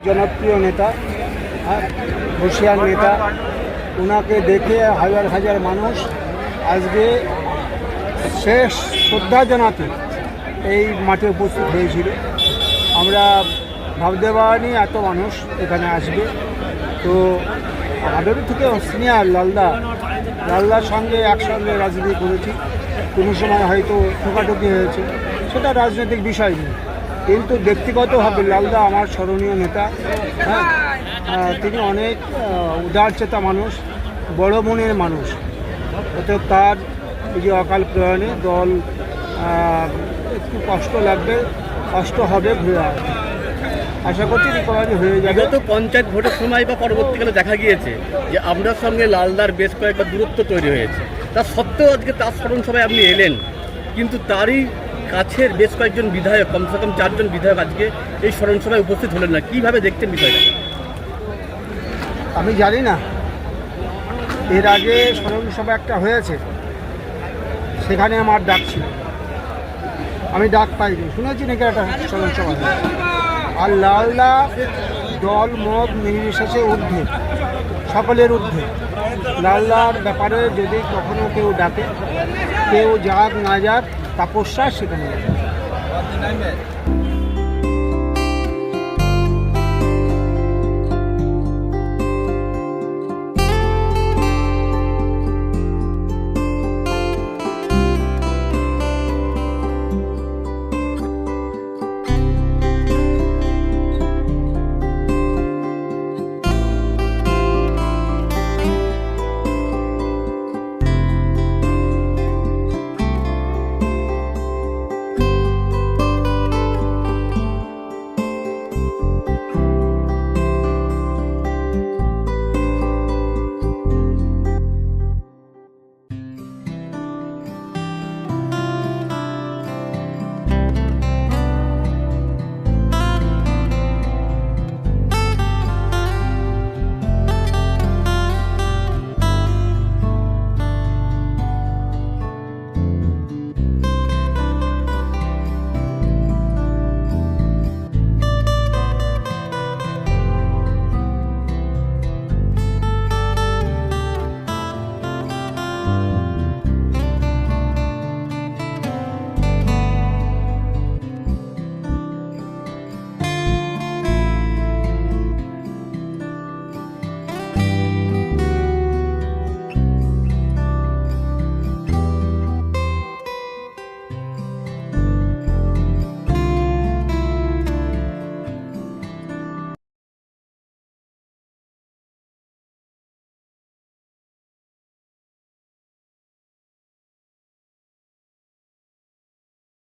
জনপ্রিয় নেতা, হুঁশিয়ার নেতা, ওনাকে দেখে হাজার হাজার মানুষ আজকে শেষ শ্রদ্ধা জানাতে এই মাঠে উপস্থিত হয়েছিল। আমরা ভাবতে পারিনি এত মানুষ এখানে আসবে। তো আমাদের থেকে সিনিয়র লালদার সঙ্গে একসঙ্গে রাজনীতি করেছি, কোনো সময় হয়তো ঠোকাঠুকি হয়েছে, সেটা রাজনৈতিক বিষয় নেই, কিন্তু ব্যক্তিগতভাবে লালদা আমার স্মরণীয় নেতা। তিনি অনেক উদারচেতা মানুষ, বড় মনের মানুষ। অতএব তার এই যে অকাল প্রয়াণে দল একটু কষ্ট লাগবে, কষ্ট হবে, ঘুরে আসবে। আশা করছি রিকভারি হয়ে যাবে। তো পঞ্চায়েত ভোটের সময় বা পরবর্তীকালে দেখা গিয়েছে যে আপনার সঙ্গে লালদার বেশ কয়েকটা দূরত্ব তৈরি হয়েছে, তা সত্ত্বেও আজকে তার স্মরণ সভায় আপনি এলেন, কিন্তু তারই কাছের বেশ কয়েকজন বিধায়ক, কমসে কম 4 জন বিধায়ক আজকে এই স্মরণ সভায় উপস্থিত হলেন না। কীভাবে দেখতেন বিষয়টা? আমি জানি না, এর আগে স্মরণ সভা একটা হয়েছে, সেখানে আমার ডাক ছিল, আমি ডাক পাইনি। শুনেছি নাকি একটা স্মরণ সভা হয়েছে। আর লালদা দল মত নির্বিশেষে ঊর্ধ্বে, সকলের ঊর্ধ্বে। লালদার ব্যাপারে যদি কখনো কেউ ডাকে, কেউ যাক না যাক, তাপস্যা সেখানে যাবে।